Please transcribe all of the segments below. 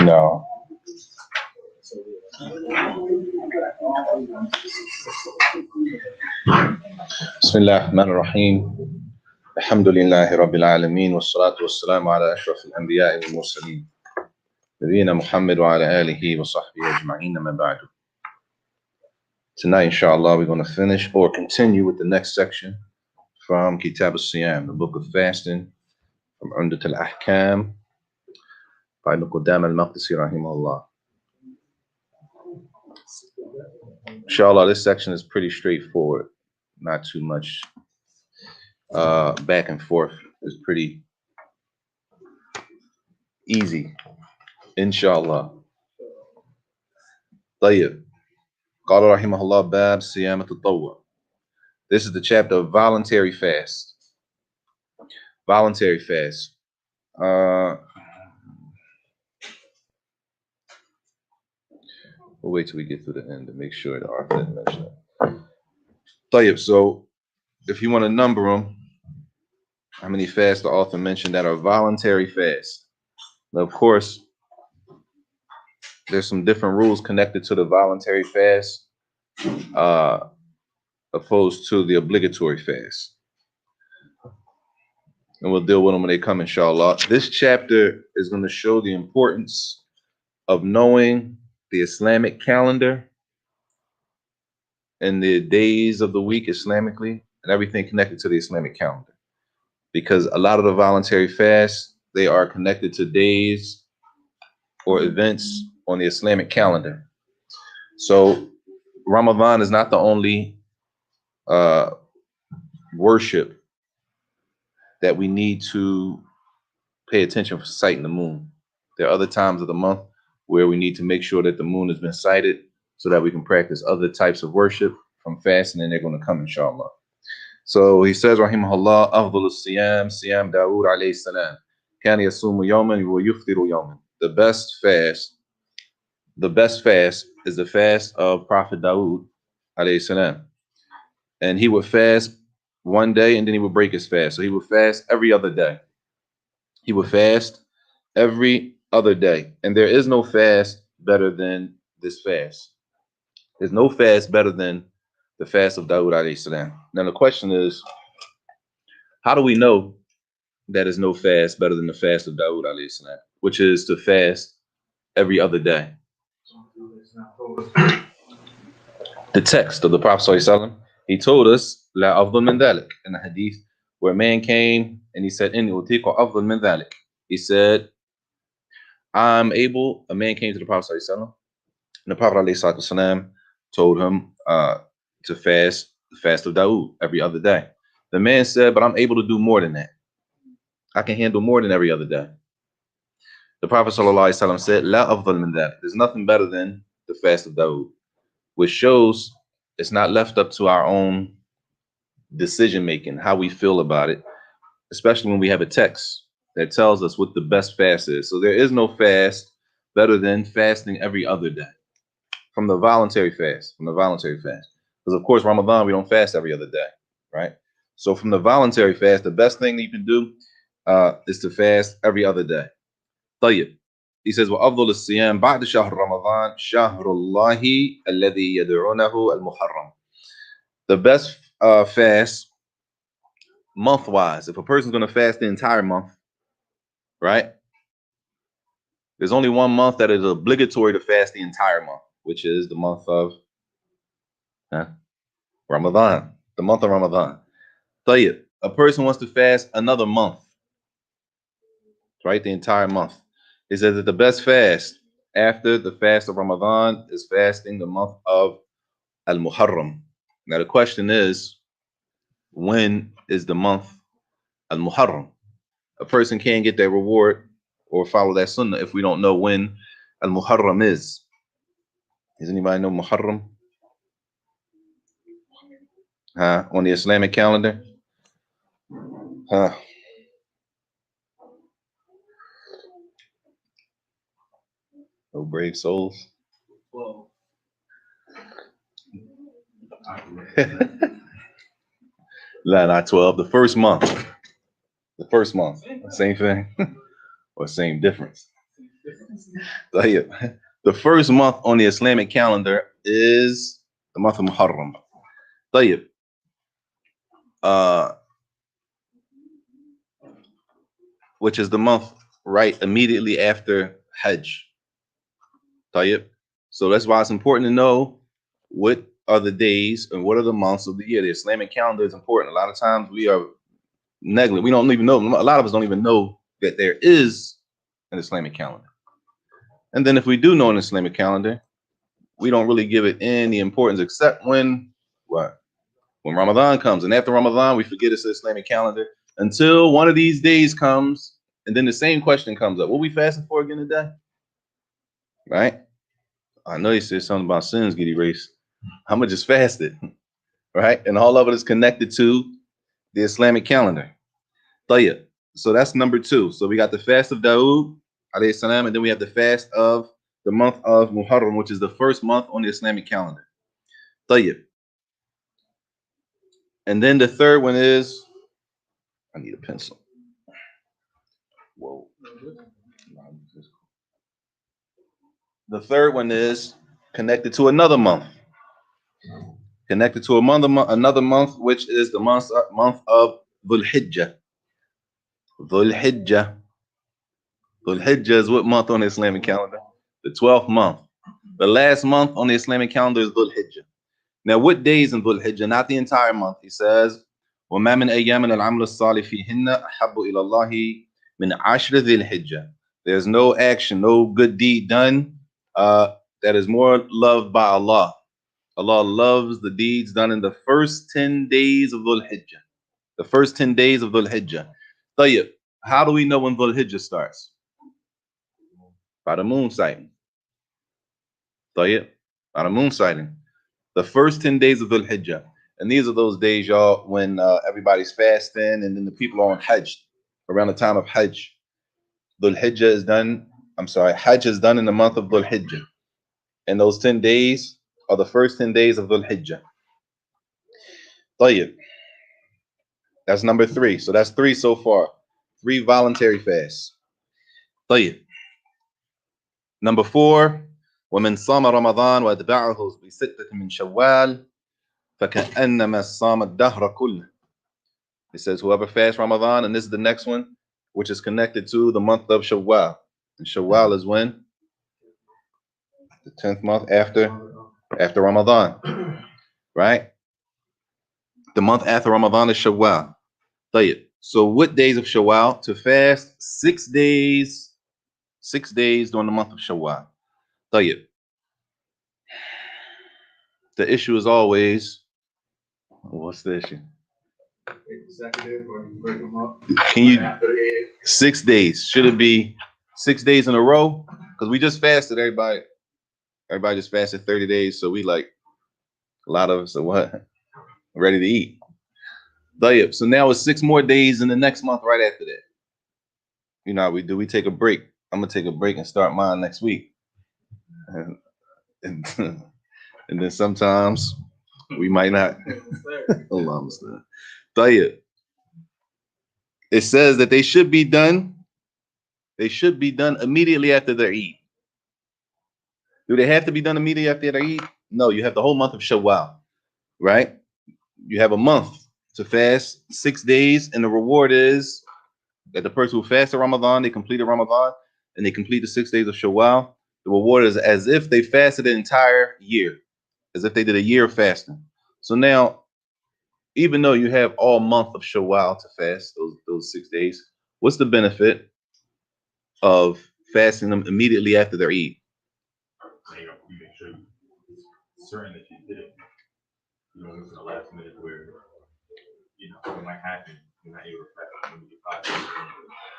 No. بسم الله الرحمن الرحيم الحمد لله رب العالمين والصلاة والسلام على أشرف الأنبياء والمرسلين نبينا محمد وعلى آله وصحبه أجمعين أما بعد. Tonight, inshallah, we're going to finish or continue with the next section from Kitab al-Siyam, the book of fasting, from Umdat al-Ahkam by Ibn Qudama al-Maqdisi rahimahullah. Inshallah, this section is pretty straightforward, not too much back and forth. It's pretty easy, inshallah. طيب. قال رحمه الله باب صيام التطوع. This is the chapter of voluntary fast. Voluntary fast. We'll wait till we get to the end to make sure the author didn't mention it. طيب, so if you want to number them, how many fasts the author mentioned that are voluntary fasts? Now, of course, there's some different rules connected to the voluntary fast opposed to the obligatory fast. And we'll deal with them when they come, inshallah. This chapter is going to show the importance of knowing the Islamic calendar and the days of the week Islamically and everything connected to the Islamic calendar. Because a lot of the voluntary fasts, they are connected to days or events on the Islamic calendar. So Ramadan is not the only worship that we need to pay attention for sighting the moon. There are other times of the month where we need to make sure that the moon has been sighted so that we can practice other types of worship from fasting, and they're going to come, inshallah. So he says, rahimahullah, أفضل الصيام صيام داود عليه السلام كان يصوم يوما ويفطر يوما. The best fast is the fast of Prophet Dawood alayhi salam. And he would fast one day and then he would break his fast. So he would fast every other day. He would fast every other day. And there is no fast better than this fast. There's no fast better than the fast of Dawood alayhi salam. Now the question is, how do we know that there's no fast better than the fast of Dawood alayhi salam, which is to fast every other day? The text of the Prophet sallallahu alaihi wasallam, he told us la afdal min dhalik in the hadith where a man came and he said, inni utiqu afdal min dhalik. He said, a man came to the Prophet sallallahu alaihi wasallam, and the Prophet sallallahu alaihi wasallam told him to fast the fast of Dawood every other day. The man said, but I'm able to do more than that. I can handle more than every other day. The Prophet sallallahu alaihi wasallam said, la afdal min dhalik. There's nothing better than the fast of Dawood, which shows it's not left up to our own decision making, how we feel about it, especially when we have a text that tells us what the best fast is. So there is no fast better than fasting every other day from the voluntary fast, Because of course, Ramadan, we don't fast every other day, right? So from the voluntary fast, the best thing that you can do is to fast every other day. طيب. He says, وَأَفْضَلُ الصِّيَامِ بَعْدَ شَهْرِ رَمَضَانِ شَهْرُ اللَّهِ الَّذِي يَدْعُونَهُ الْمُحَرَّمِ. The best fast month-wise, if a person's going to fast the entire month, right? There's only one month that is obligatory to fast the entire month, which is the month of Ramadan, the month of Ramadan. طيب. A person wants to fast another month, right? The entire month. He says that the best fast after the fast of Ramadan is fasting the month of Al-Muharram. Now the question is, when is the month Al-Muharram? A person can't get that reward or follow that sunnah if we don't know when Al-Muharram is. Does anybody know Muharram? Huh? On the Islamic calendar? Huh? No brave souls. Well, No, not 12. The first month. The first month. Same thing. Or same difference. طيب. The first month on the Islamic calendar is the month of Muharram. طيب. Which is the month right immediately after Hajj. طيب. So that's why it's important to know what are the days and what are the months of the year. The Islamic calendar is important. A lot of times we are negligent. We don't even know. A lot of us don't even know that there is an Islamic calendar. And then if we do know an Islamic calendar, we don't really give it any importance except when what? When Ramadan comes. And after Ramadan, we forget it's the Islamic calendar until one of these days comes. And then the same question comes up. What we fasting for again today? Right? I know you said something about sins get erased. How much is fasted? Right? And all of it is connected to the Islamic calendar. طيب. So that's number 2. So we got the fast of Dawood, alayhi salam, and then we have the fast of the month of Muharram, which is the first month on the Islamic calendar. طيب. And then the third one is, I need a pencil. Whoa. The third one is connected to another month. Connected to another month, which is the month of Dhul Hijjah. Dhul Hijjah. Dhul Hijjah is what month on the Islamic calendar? The 12th month. The last month on the Islamic calendar is Dhul Hijjah. Now, what days in Dhul Hijjah? Not the entire month. He says, وَمَا مِنْ أَيَّامٍ الْعَمْلُ الصَّالِحِ فِيهِنَّ أَحَبُّ إِلَى اللَّهِ مِنْ عَشْرِ ذِي الْحِجَّةِ. There's no action, no good deed done that is more loved by Allah. Allah loves the deeds done in the first 10 days of Dhul Hijjah. The first 10 days of Dhul Hijjah. طيب, how do we know when Dhul Hijjah starts? By the moon sighting. طيب, by the moon sighting. The first 10 days of Dhul Hijjah. And these are those days, y'all, when everybody's fasting and then the people are on Hajj, around the time of Hajj. Dhul Hijjah is done, Hajj is done in the month of Dhul Hijjah. And those 10 days are the first 10 days of Dhul Hijjah. طيب. That's number 3. So that's 3 so far. 3 voluntary fasts. طيب. Number 4, ومن صام رمضان واتبعه بستة من شوال فكأنما صام الدهر كله. It says whoever fasts Ramadan, and this is the next one, which is connected to the month of Shawwal. And Shawwal is when? The 10th month after Ramadan. Right? The month after Ramadan is Shawwal. طيب. So what days of Shawwal? To fast 6 days. 6 days during the month of Shawwal. طيب. The issue is always, what's the issue? Can you 6 days? Should it be 6 days in a row? Because we just fasted, everybody just fasted 30 days, so we like a lot of us are what? Ready to eat. طيب. So now it's 6 more days in the next month right after that. You know how we do, we take a break. I'm gonna take a break and start mine next week. And then sometimes we might not. Allah understand. طيب. It says that they should be done. They should be done immediately after their Eid. Do they have to be done immediately after their Eid? No, you have the whole month of Shawwal, right? You have a month to fast 6 days, and the reward is that the person who fasted Ramadan, they completed Ramadan, and they complete the 6 days of Shawwal. The reward is as if they fasted an entire year, as if they did a year of fasting. So now, even though you have all month of Shawwal to fast, those 6 days, what's the benefit of fasting them immediately after their Eid? You make sure you're certain that you did it. You know, it's the last minute where, something might happen. you're not able to fast when you get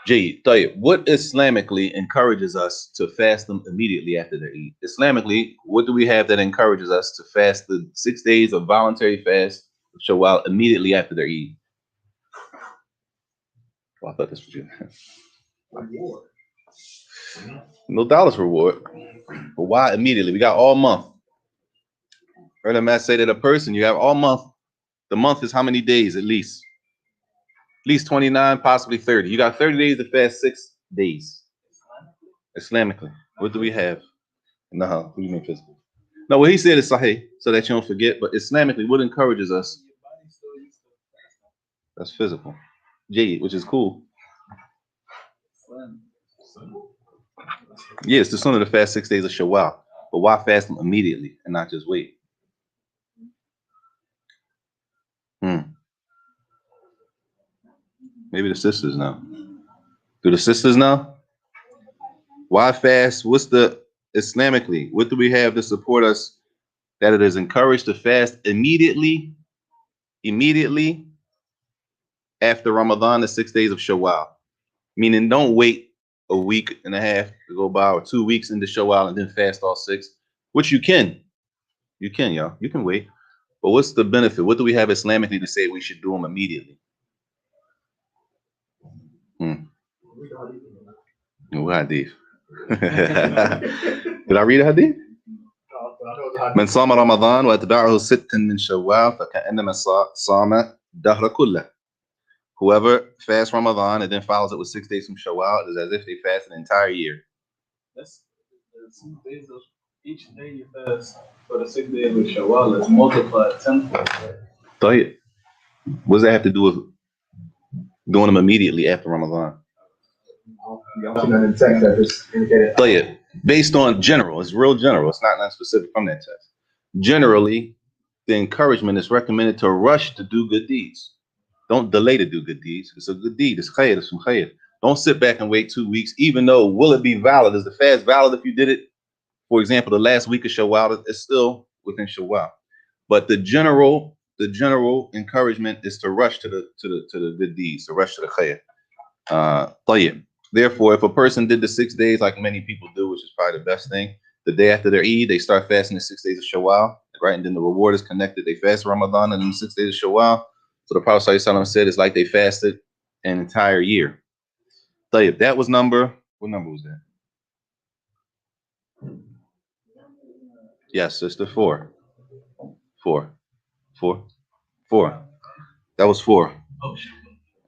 Jade, طيب, what Islamically encourages us to fast them immediately after their Eid? Islamically, what do we have that encourages us to fast the 6 days of voluntary fast of Shawwal immediately after their Eid? Oh, I thought this was you. reward. No dollars reward. But why immediately? We got all month. Heard a man say that a person, you have all month. The month is how many days at least? At least 29, possibly 30. You got 30 days to fast 6 days. Islamically. What do we have? No, what do you mean physical? No, what he said is sahih, so that you don't forget. But Islamically, what encourages us? That's physical. Jade, which is cool. Yeah, it's the sunnah to fast 6 days of Shawwal. But why fast them immediately and not just wait? Maybe the sisters know. Do the sisters know? Why fast? What's the Islamically? What do we have to support us that it is encouraged to fast immediately after Ramadan, the 6 days of Shawwal? Meaning, don't wait a week and a half to go by or 2 weeks into Shawwal and then fast all 6, which you can. You can, y'all. You can wait. But what's the benefit? What do we have Islamically to say we should do them immediately? No hadith. Did I read a hadith? من صام رمضان وأتبعه ستا من شوال فكأنما صام الدهر كله. Whoever fasts Ramadan and then follows it with 6 days from Shawwal is as if they fast an entire year. That's 6 days of each day you fast for the 6 days of Shawwal is multiplied tenfold. طيب. What does that have to do with doing them immediately after Ramadan? طيب. Based on general, it's real general. It's not specific from that text. Generally, the encouragement is recommended to rush to do good deeds. Don't delay to do good deeds. It's a good deed. It's khayr. It's from khayr. Don't sit back and wait 2 weeks, even though will it be valid? Is the fast valid if you did it, for example, the last week of Shawwal? It's still within Shawwal. But the general encouragement is to rush to the good deeds, to rush to the khayr. طيب. Therefore, if a person did the 6 days like many people do, which is probably the best thing, the day after their Eid, they start fasting the 6 days of Shawwal, right? And then the reward is connected. They fast Ramadan and then 6 days of Shawwal. So the Prophet ﷺ said it's like they fasted an entire year. طيب, that was number, what number was that? Yes, sister, 4. 4. 4. 4. That was 4.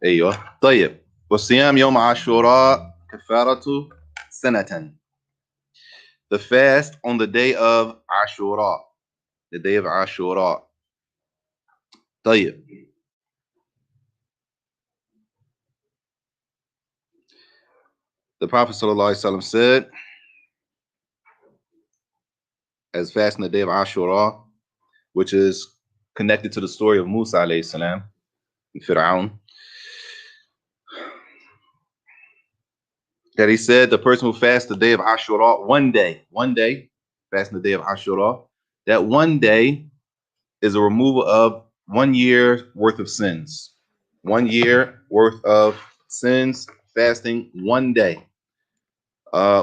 أيوه. طيب. والصيام يوم عاشوراء كفارة سنة. The fast on the day of Ashura. The day of Ashura. طيب. The Prophet ﷺ said, as fasting the day of Ashura, which is connected to the story of Musa alayhi salam and Fir'aun, that he said the person who fasts the day of Ashura one day, fasting the day of Ashura, that one day is a removal of 1 year worth of sins. 1 year worth of sins, fasting one day.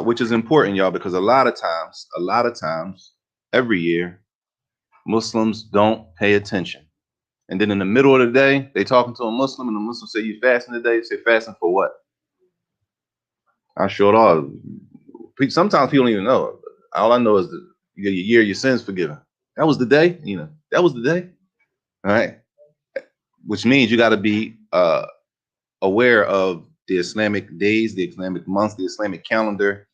Which is important, y'all, because a lot of times, every year, Muslims don't pay attention. And then in the middle of the day, they talking to a Muslim, and the Muslim say, "You fasting today?" You say, "Fasting for what?" Ashura. Sometimes people don't even know. All I know is that you get your year, your sins forgiven. That was the day, that was the day. All right. Which means you got to be aware of the Islamic days, the Islamic months, the Islamic calendar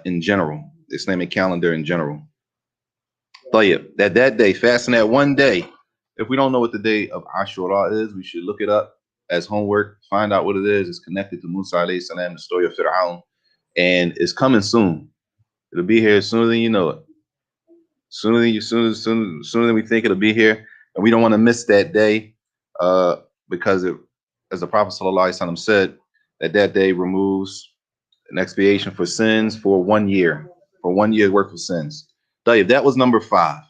in general. The Islamic calendar in general. طيب, that day, fasting that one day. If we don't know what the day of Ashura is, we should look it up as homework, find out what it is. It's connected to Musa alayhi salam, the story of Fir'aun, and it's coming soon. It'll be here sooner than you know it. Sooner than we think it'll be here. And we don't want to miss that day because as the Prophet ﷺ said, that day removes an expiation for sins for 1 year, for 1 year's worth of sins. That was number 5.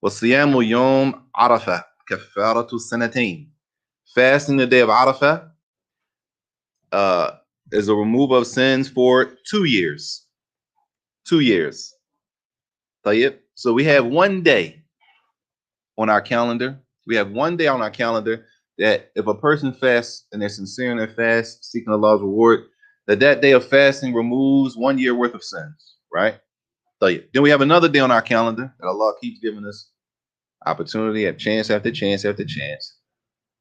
وَصِيَامُ يَوْمِ عَرَفَةَ كَفَّارَةُ سَنَتَيْنِ. fasting the day of Arafah is a removal of sins for 2 years. 2 years. So we have one day on our calendar. We have one day on our calendar that if a person fasts and they're sincere in their fast, seeking Allah's reward, that day of fasting removes 1 year worth of sins, right? Then we have another day on our calendar that Allah keeps giving us opportunity at chance after chance after chance.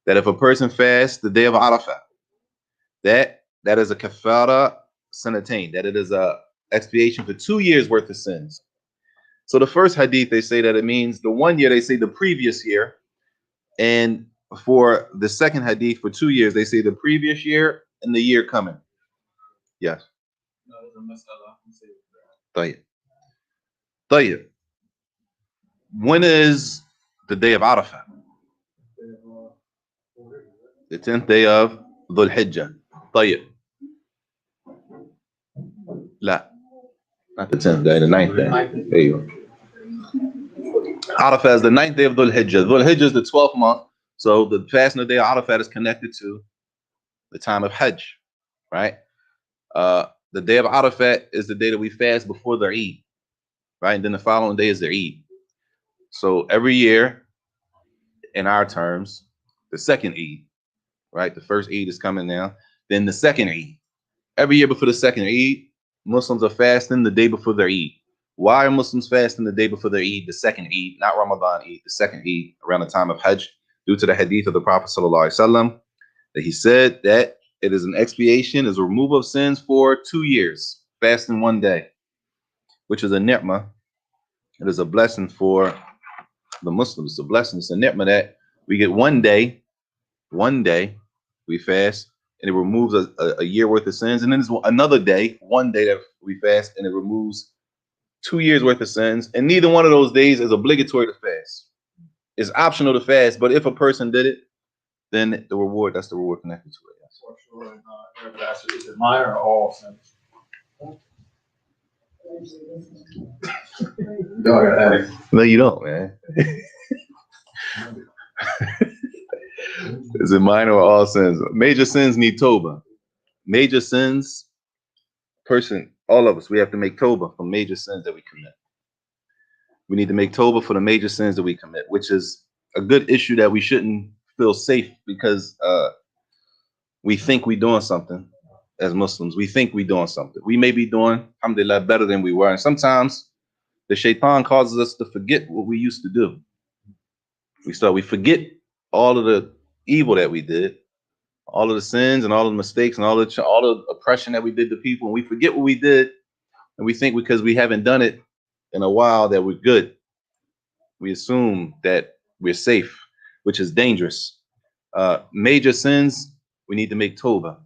That if a person fasts the day of Arafah, that is a kafara sanatain, that it is a expiation for 2 years worth of sins. So the first hadith, they say that it means the 1 year, they say the previous year. And for the second hadith, for 2 years, they say the previous year and the year coming. Yes. No, there's a mas'ala. I can say طيب. طيب. When is the day of Arafah? The 10th day of Dhul Hijjah. طيب. لا. Not the 10th day, the 9th day. There you go. Arafah is the 9th day of Dhul Hijjah. Dhul Hijjah is the 12th month. So the fasting of the day of Arafah is connected to the time of Hajj, right? The day of Arafat is the day that we fast before the Eid, right? And then the following day is the Eid. So every year, in our terms, the second Eid, right? The first Eid is coming now. Then the second Eid. Every year before the second Eid, Muslims are fasting the day before their Eid. Why are Muslims fasting the day before their Eid, the second Eid, not Ramadan Eid, the second Eid, around the time of Hajj? Due to the hadith of the Prophet ﷺ, that he said that it is an expiation, is a removal of sins for 2 years, fasting 1 day, which is a ni'mah. It is a blessing for the Muslims. It's a blessing. It's a ni'mah that we get 1 day we fast, and it removes a year worth of sins. And then there's another day, 1 day that we fast, and it removes 2 years worth of sins. And neither one of those days is obligatory to fast. It's optional to fast, but if a person did it, then that's the reward connected to it. For sure. And Arabic answer, is it mine or all sins? No, you don't, man. Is it minor or all sins? Major sins need Tawbah. Major sins, all of us, we have to make Tawbah for major sins that we commit. We need to make Tawbah for the major sins that we commit, which is a good issue that we shouldn't feel safe because we think we're doing something as Muslims. We think we're doing something. We may be doing, alhamdulillah, better than we were. And sometimes the shaitan causes us to forget what we used to do. We forget all of the evil that we did, all of the sins and all of the mistakes and all the oppression that we did to people. And we forget what we did. And we think because we haven't done it in a while that we're good. We assume that we're safe, which is dangerous. Major sins, we need to make Tawbah.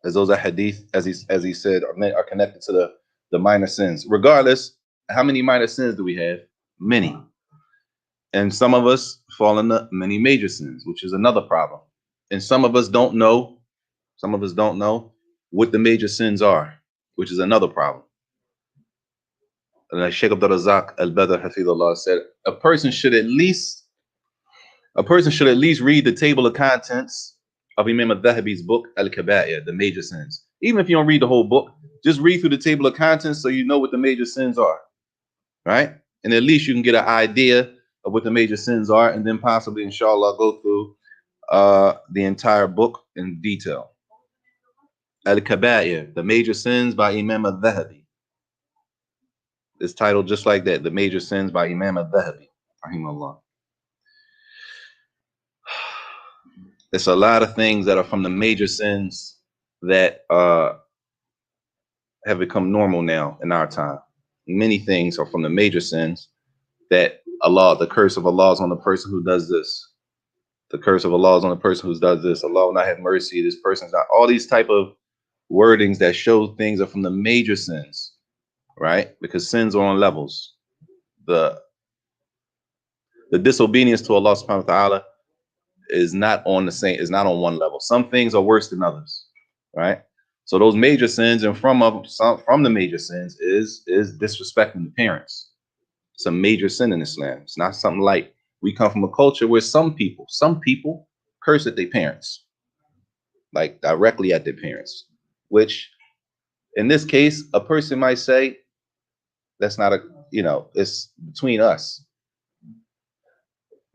As those are hadith, as he said, are connected to the minor sins. Regardless, how many minor sins do we have? Many. And some of us fall into many major sins, which is another problem. And some of us don't know what the major sins are, which is another problem. And like Sheikh Abdul Razak al-Badr Hafidullah said, a person should at least read the table of contents of Imam al-Dhahabi's book, Al-Kaba'ir, the major sins. Even if you don't read the whole book, just read through the table of contents so you know what the major sins are, right? And at least you can get an idea of what the major sins are, and then possibly, inshallah, go through the entire book in detail. Al-Kaba'ir, the major sins by Imam al-Dhahabi. It's titled just like that, The Major Sins by Imam al-Dhahabi, rahimahullah. It's a lot of things that are from the major sins that have become normal now in our time. Many things are from the major sins that the curse of Allah is on the person who does this. The curse of Allah is on the person who does this. Allah will not have mercy. This person's not. All these type of wordings that show things are from the major sins, right? Because sins are on levels. The disobedience to Allah subhanahu wa ta'ala is not on one level. Some things are worse than others, right? So those major sins, and from the major sins is disrespecting the parents. It's a major sin in Islam. It's not something like, we come from a culture where some people curse at their parents, like directly at their parents, which in this case, a person might say, that's not a, it's between us,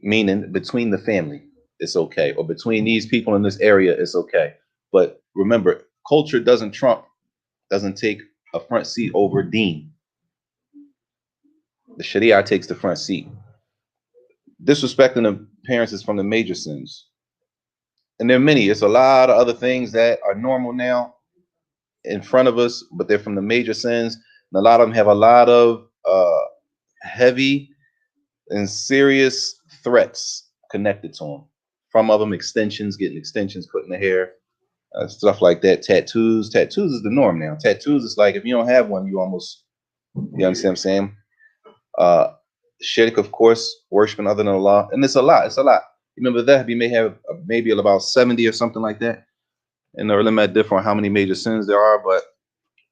meaning between the family, it's okay. Or between these people in this area, it's okay. But remember, culture doesn't take a front seat over deen. The Sharia takes the front seat. Disrespecting the parents is from the major sins. And there are many. It's a lot of other things that are normal now in front of us, but they're from the major sins. And a lot of them have a lot of heavy and serious threats connected to them. Some of them getting extensions put in the hair, stuff like that. Tattoos is the norm now. Tattoos is like, if you don't have one, you almost, you understand what I'm saying? Shirk, of course, worshiping other than Allah, and it's a lot. Remember that you may have maybe about 70 or something like that. And the ulama differ on how many major sins there are, but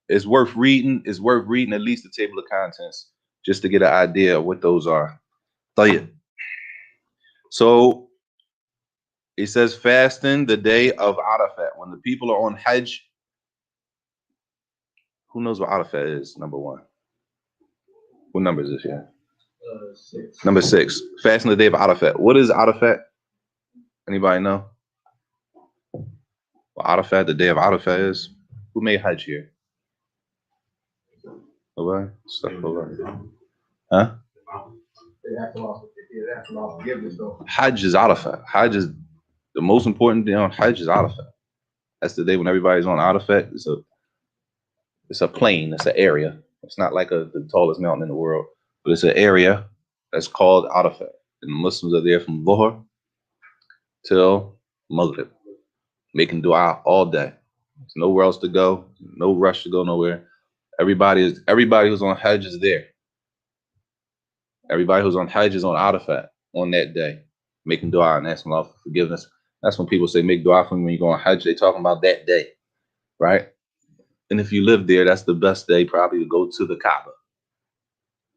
it's worth reading. It's worth reading at least the table of contents just to get an idea of what those are. So it says fasting the day of Arafat. When the people are on Hajj, who knows what Arafat is? Number one. What number is this? Yeah. 6. Number 6. Fasting the day of Arafat. What is Arafat? Anybody know? What Arafat, the day of Arafat is? Who made Hajj here? Nobody? Huh? Hajj is Arafat. Hajj is the most important day on Hajj is Arafat. That's the day when everybody's on Arafat. It's a plain. It's an area. It's not like the tallest mountain in the world, but it's an area that's called Arafat. And Muslims are there from Dhuhr till Maghrib, making dua all day. There's nowhere else to go. No rush to go nowhere. Everybody who's on Hajj is there. Everybody who's on Hajj is on Arafat on that day, making dua and asking Allah for forgiveness. That's when people say make dua for me when you go on Hajj. They're talking about that day, right? And if you live there, that's the best day probably to go to the Kaaba.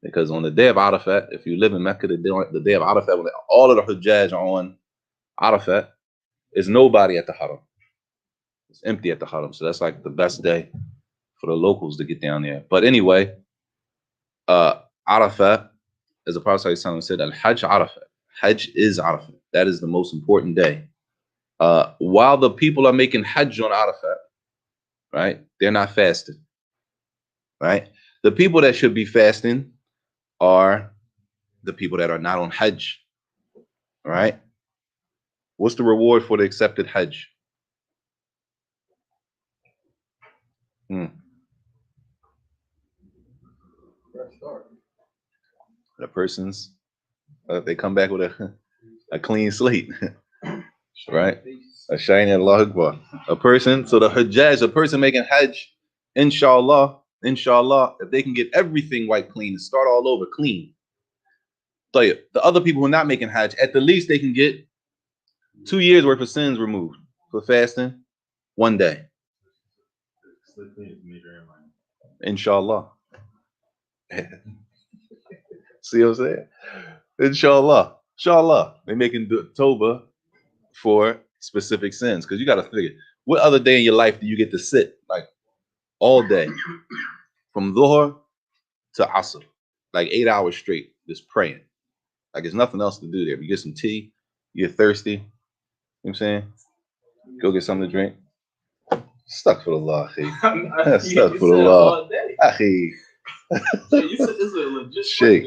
Because on the day of Arafat, if you live in Mecca, the day of Arafat, when all of the Hujjaj are on Arafat, there's nobody at the Haram. It's empty at the Haram. So that's like the best day for the locals to get down there. But anyway, Arafat, as the Prophet ﷺ said, Al-Hajj Arafat. Hajj is Arafat. That is the most important day. While the people are making Hajj on Arafat, right, they're not fasting. Right? The people that should be fasting are the people that are not on Hajj. Right? What's the reward for the accepted Hajj? The person's they come back with a clean slate, right? A shiny Allah Akbar. A person, so the Hajjaj, a person making Hajj, inshallah, if they can get everything wiped clean and start all over clean. The other people who are not making Hajj, at the least they can get 2 years worth of sins removed for fasting one day. Inshallah. See what I'm saying? Inshallah. They're making Tawbah for specific sins. Because you got to figure, what other day in your life do you get to sit like all day from Dhuhr to Asr, like 8 hours straight, just praying? Like there's nothing else to do there. You get some tea, you get thirsty, you know what I'm saying? Go get something to drink. Astaghfirullah, akhi. Astaghfirullah. Akhi. Sheikh,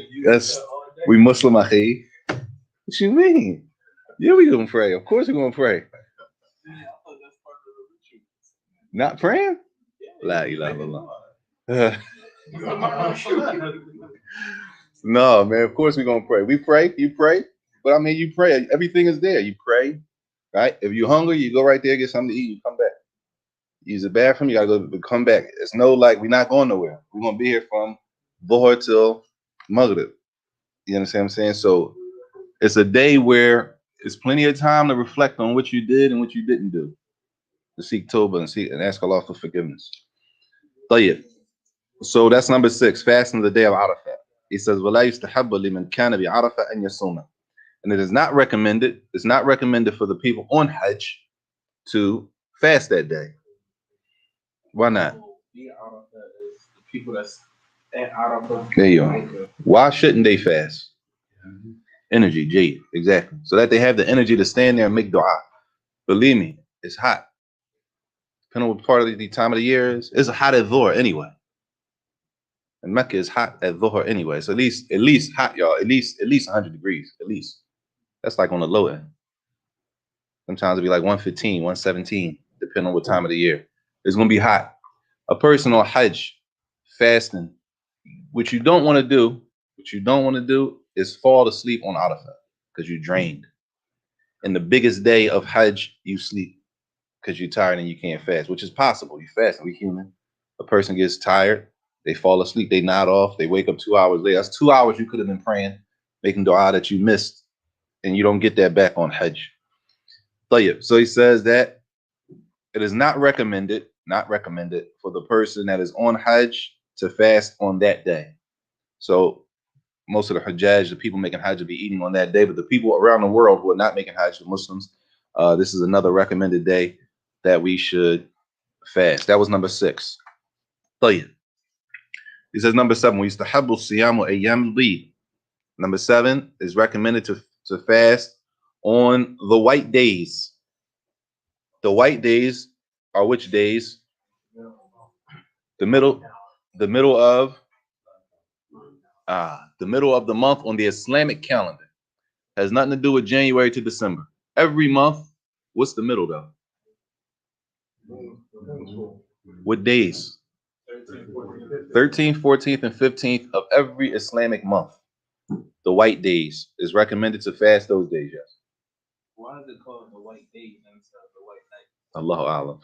we Muslim, akhi. What you mean? Yeah, we gonna pray. Of course we're gonna pray. Not praying? La ilaha illallah. No, man, of course we're gonna pray. We pray, you pray. But I mean, you pray. Everything is there. You pray, right? If you're hungry, you go right there, get something to eat, you come back. Use the bathroom, you gotta go come back. It's no like we're not going nowhere. We're gonna be here from Dhuhr till Maghrib. You understand what I'm saying? So it's a day where it's plenty of time to reflect on what you did and what you didn't do. To seek Tawbah and ask Allah for forgiveness. So that's number 6, fasting the day of Arafat. He says, وَلَا يُسْتَحَبُّ لِمَنْ كَانَ بِعَرَفَةٍ أَنْ يَصُومَ. And it is not recommended. It's not recommended for the people on Hajj to fast that day. Why not? Be Arafah is the people that's at Arafah. There you are. Why shouldn't they fast? Energy, Jade. Exactly. So that they have the energy to stand there and make dua. Believe me, it's hot. Depending on what part of the time of the year is, it's hot at Dhuhr anyway. And Mecca is hot at Dhuhr anyway. So at least hot, y'all. At least 100 degrees. At least. That's like on the low end. Sometimes it'll be like 115, 117, depending on what time of the year. It's gonna be hot. A person on Hajj fasting, what you don't want to do is fall asleep on Arafah because you're drained. And the biggest day of Hajj, you sleep because you're tired and you can't fast, which is possible. You fast, we're human. A person gets tired, they fall asleep, they nod off, they wake up 2 hours later. That's 2 hours you could have been praying, making dua that you missed, and you don't get that back on Hajj. So he says that it is not recommended for the person that is on Hajj to fast on that day. So most of the Hajjaj, the people making Hajj, will be eating on that day, but the people around the world who are not making Hajj, the Muslims, this is another recommended day that we should fast. That was number 6. He says number 7, we yustahabbu siyamu ayyam al-bid. Number 7 is recommended to fast on the white days. The white days are which days? The middle of the month on the Islamic calendar. Has nothing to do with January to December. Every month, what's the middle though? What days? 13th, 14th, and 15th of every Islamic month. The white days is recommended to fast those days, yes. Why is it called the white days instead of the white night? Allahu Alam.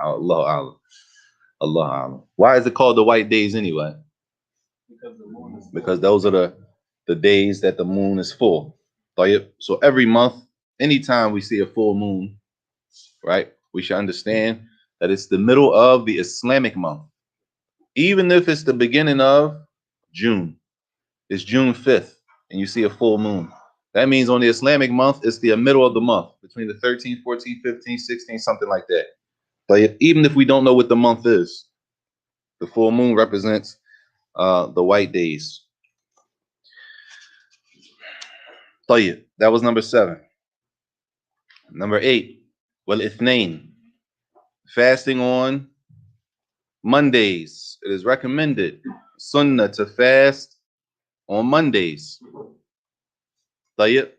Allahu Alam. Allahu Alam. Why is it called the white days anyway? Because those are the days that the moon is full. So every month, anytime we see a full moon, right, we should understand that it's the middle of the Islamic month. Even if it's the beginning of June, it's June 5th, and you see a full moon. That means on the Islamic month, it's the middle of the month, between the 13th, 14th, 15th, 16th, something like that. But even if we don't know what the month is, the full moon represents the white days. That was number 7. Number 8, wal-ithnain, fasting on Mondays. It is recommended, sunnah, to fast on Mondays. That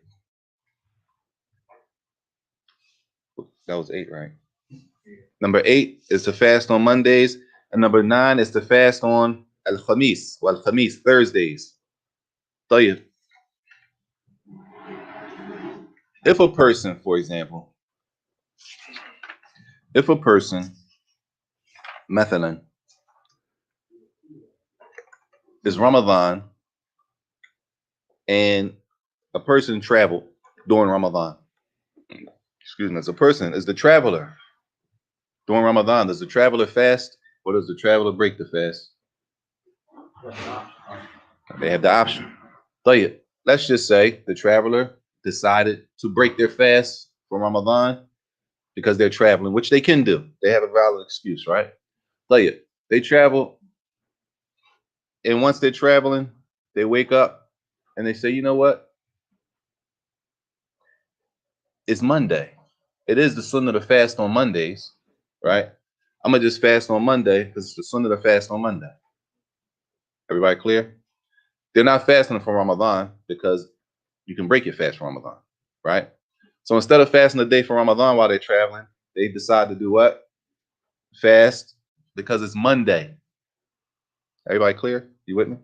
was 8, right? Number 8 is to fast on Mondays, and number 9 is to fast on Al-Khamis, Thursdays. If a person, for example, مثلا, is Ramadan and a person traveled during Ramadan. Excuse me, as a person is the traveler during Ramadan. Does the traveler fast or does the traveler break the fast? They have the option. Let's just say the traveler decided to break their fast for Ramadan because they're traveling, which they can do. They have a valid excuse, right? They travel, and once they're traveling, they wake up and they say, you know what? It's Monday. It is the sunnah to fast on Mondays, right? I'm going to just fast on Monday because it's the sunnah to fast on Monday. Everybody clear? They're not fasting for Ramadan because you can break your fast for Ramadan, right? So instead of fasting a day for Ramadan while they're traveling, they decide to do what? Fast because it's Monday. Everybody clear? You with me?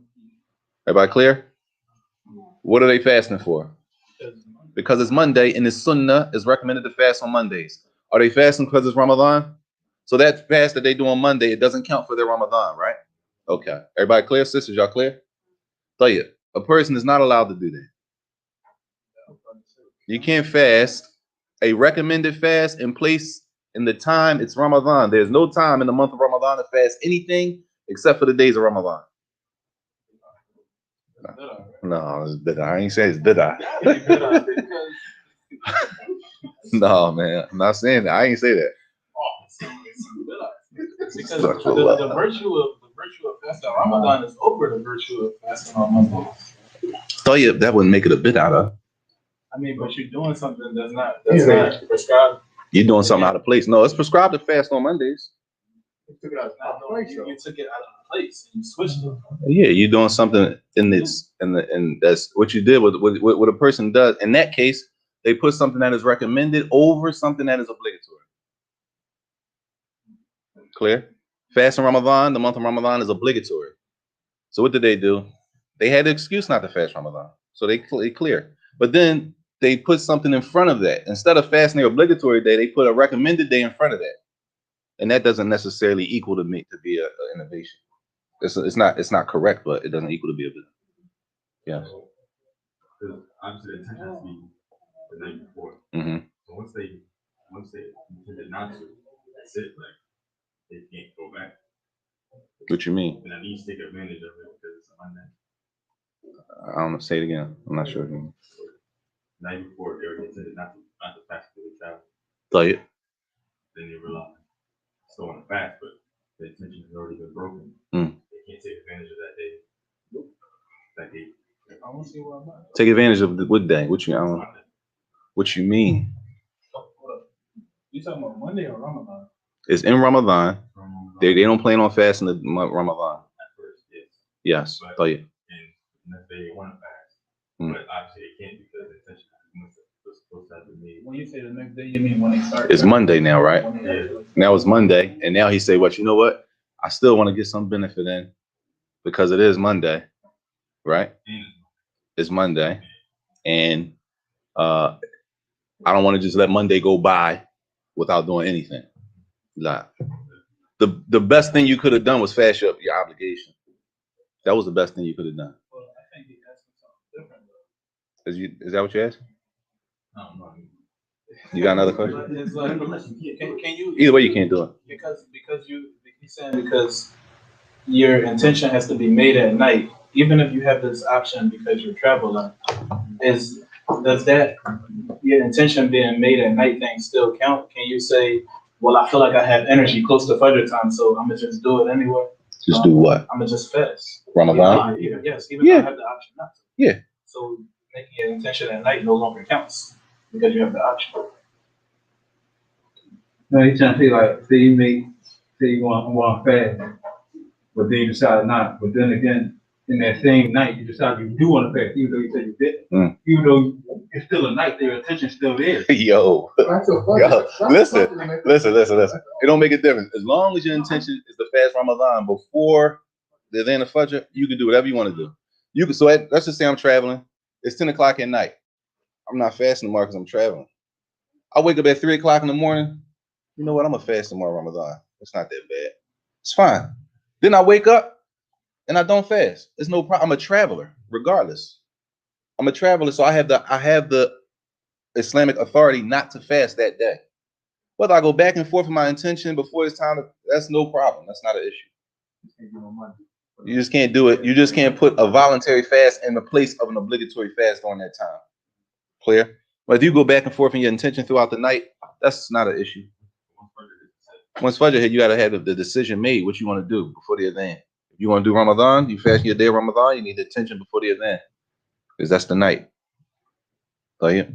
Everybody clear? What are they fasting for? Because it's Monday and the sunnah is recommended to fast on Mondays. Are they fasting because it's Ramadan? So that fast that they do on Monday, it doesn't count for their Ramadan, right? Okay. Everybody clear? Sisters, y'all clear? A person is not allowed to do that. You can't fast a recommended fast in place in the time it's Ramadan. There's no time in the month of Ramadan to fast anything except for the days of Ramadan. No, it's bidah. I ain't say it's bidah. Because No, man. I'm not saying that. I ain't say that. because the virtue of fasting on Ramadan is over the virtue of fasting on Mondays. Tayyib, that wouldn't make it a bidah, though. I mean, but you're doing something that's not prescribed. You're doing something out of place. No, it's prescribed to fast on Mondays. You took it out of place. You took it out of place and you switched it. Yeah, you're doing something in this, and that's what you did with what a person does. In that case, they put something that is recommended over something that is obligatory. Clear? Fasting Ramadan, the month of Ramadan is obligatory. So what did they do? They had an excuse not to fast Ramadan. So they clear. But then they put something in front of that. Instead of fasting the obligatory day, they put a recommended day in front of that. And that doesn't necessarily equal to be an innovation. It's not correct, but it doesn't equal to be a business. Yeah. Because obviously the intention has to be the night before. Mm-hmm. So once they intended not to, that's it. Like they can't go back. What you mean? And at least take advantage of it because it's a Monday. I don't know. Say it again. I'm not sure. The night before they already intended not to fast for the child. Tell you. Then they realize still on the fast, but the intention has already been broken. They can't take advantage of that day. That day. I don't see why not. Take advantage of what day? What you mean? You talking about Monday or Ramadan? It's in Ramadan. They don't plan on fasting the month Ramadan. At first, yes. Yes. Tell you. And if they want to fast, but obviously they can't because the intention was supposed to have been made. When you say the next day, you mean when they start? It's Monday now, right? Yeah. Now it's Monday, and now he say, "What? You know what? I still want to get some benefit in because it is Monday, right? It's Monday, and I don't want to just let Monday go by without doing anything. Like, the best thing you could have done was fast up your obligation. That was the best thing you could have done. Well, I think he asked something different. Is that what you asked? No. You got another question? It's like, can you? Either way, you can't do it. Because he's saying because your intention has to be made at night, even if you have this option because you're traveling. Does that your intention being made at night thing still count? Can you say, well, I feel like I have energy close to Fajr time, so I'm gonna just do it anyway? Just do what? I'm gonna just fast. Ramadan? Even though I have the option not to. Yeah. So making your intention at night no longer counts because you have the option. No, he's trying to say like, say you want to fast, but then you decide not. But then again, in that same night, you decide you do want to fast, even though you said you didn't. Even though it's still a night, your attention's still there. Yo, listen. It don't make a difference as long as your intention is to fast Ramadan before the end of Fajr. You can do whatever you want to do. You can. So let's just say I'm traveling. It's 10 o'clock at night. I'm not fasting tomorrow because I'm traveling. I wake up at 3 o'clock in the morning. You know what? I'm gonna fast tomorrow Ramadan. It's not that bad. It's fine. Then I wake up and I don't fast. It's no problem. I'm a traveler, regardless. I'm a traveler, so I have the Islamic authority not to fast that day. Whether I go back and forth with my intention before it's time, that's no problem. That's not an issue. You just can't do it. You just can't put a voluntary fast in the place of an obligatory fast during that time. Clear? But if you go back and forth in your intention throughout the night, that's not an issue. Once Fajr hit, you got to have the decision made what you want to do before the adhan. If you want to do Ramadan, you fast your day of Ramadan, you need the attention before the adhan. Because that's the night. Tayyib.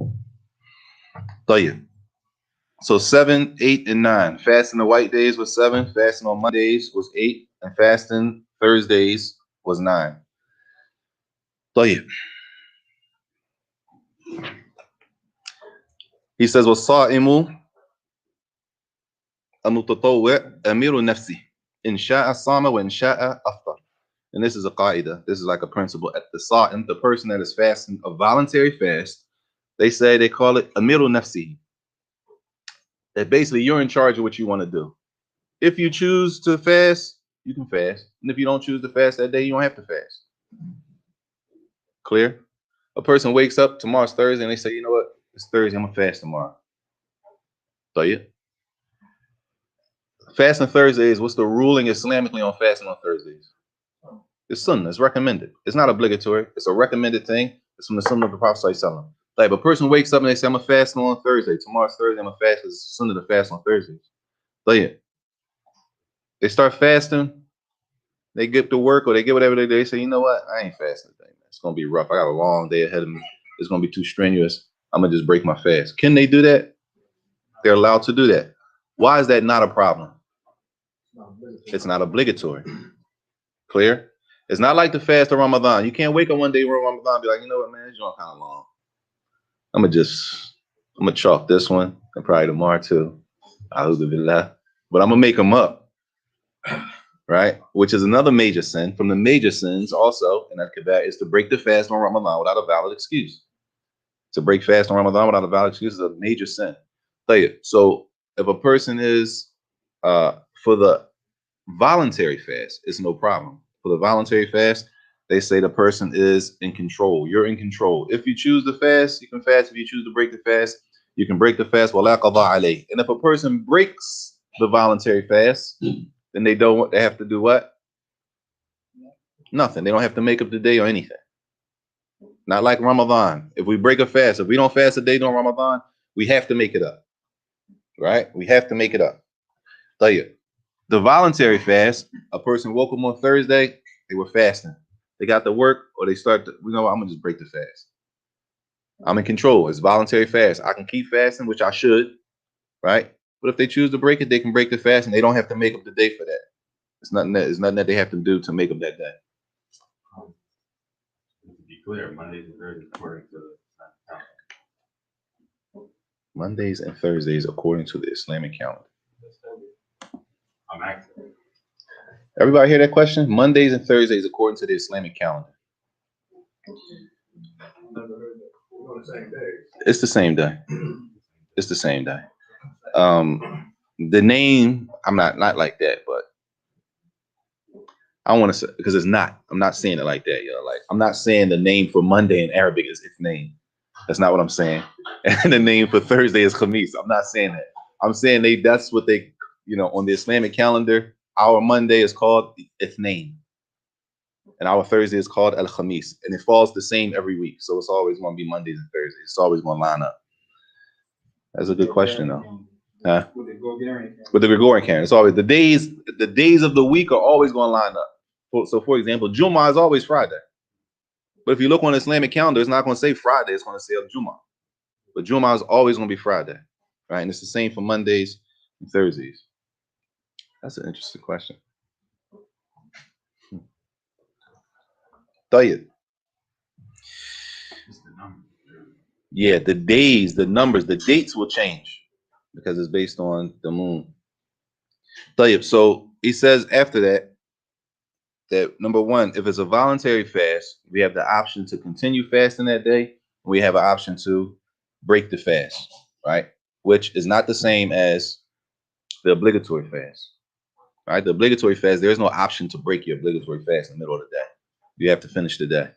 So 7, 8, and 9. Fasting the white days was 7. Fasting on Mondays was 8. And fasting Thursdays was 9. Tayyib. He says, وَالصَّائِمُ المتطوع أمير نفسه إن شاء صام وإن شاء أفطر. And this is a qaida. This is like a principle. At the sa'im, the person that is fasting a voluntary fast, they call it amiru nafsi. That basically you're in charge of what you want to do. If you choose to fast, you can fast. And if you don't choose to fast that day, you don't have to fast. Clear? A person wakes up, tomorrow's Thursday, and they say, you know what? It's Thursday, I'm going to fast tomorrow. Tayyib. Fasting Thursdays, what's the ruling Islamically on fasting on Thursdays? It's sunnah. It's recommended. It's not obligatory. It's a recommended thing. It's from the sunnah of the Prophet ﷺ. Like if a person wakes up and they say, I'm going to fast on Thursday. Tomorrow's Thursday. I'm going to fast because it's sunnah to fast on Thursdays. Like they start fasting. They get to work or they get whatever they do. They say, you know what? I ain't fasting today. It's going to be rough. I got a long day ahead of me. It's going to be too strenuous. I'm going to just break my fast. Can they do that? They're allowed to do that. Why is that not a problem? It's not obligatory. Clear? It's not like the fast of Ramadan. You can't wake up one day in Ramadan and be like, you know what, man, it's kind of long. I'm going to chalk this one and probably tomorrow too. A'udhu billah. But I'm going to make them up. Right? Which is another major sin. From the major sins also, in Al-Kabair, is to break the fast on Ramadan without a valid excuse. To break fast on Ramadan without a valid excuse is a major sin. So if a person is for the voluntary fast, it's no problem. For the voluntary fast, they say the person is in control. You're in control. If you choose to fast, you can fast. If you choose to break the fast, you can break the fast. وَلَا قَضَاءَ عَلَيْهِ. And if a person breaks the voluntary fast, then they have to do what? Nothing. They don't have to make up the day or anything. Not like Ramadan. If we break a fast, if we don't fast a day during Ramadan, we have to make it up. Right? We have to make it up. The voluntary fast, a person woke up on Thursday, they were fasting. They got to work or they start to, you know what, I'm going to just break the fast. I'm in control. It's voluntary fast. I can keep fasting, which I should, right? But if they choose to break it, they can break the fast and they don't have to make up the day for that. It's nothing that they have to do to make up that day. To be clear, Mondays and Thursdays according to the calendar. Mondays and Thursdays according to the Islamic calendar. I'm asking. Everybody hear that question? Mondays and Thursdays according to the Islamic calendar. Never heard that. We're on the same day. It's the same day. It's the same day. The name, I'm not like that, but I want to say, because it's not. I'm not saying it like that, yo. Like I'm not saying the name for Monday in Arabic is its name. That's not what I'm saying. And the name for Thursday is Khamis. I'm not saying that. I'm saying that's what they, on the Islamic calendar, our Monday is called Ithnain. And our Thursday is called Al-Khamis. And it falls the same every week. So it's always going to be Mondays and Thursdays. It's always going to line up. That's a good question, though. Huh? With the Gregorian calendar. It's always the days of the week are always going to line up. So for example, Jummah is always Friday. But if you look on the Islamic calendar, it's not going to say Friday, it's going to say Jummah. But Jummah is always going to be Friday. Right? And it's the same for Mondays and Thursdays. That's an interesting question. Tayyib. Yeah, the days, the numbers, the dates will change because it's based on the moon. Tayyib. So he says after that number one, if it's a voluntary fast, we have the option to continue fasting that day. We have an option to break the fast, right? Which is not the same as the obligatory fast, right? The obligatory fast, there's no option to break your obligatory fast in the middle of the day. You have to finish the day.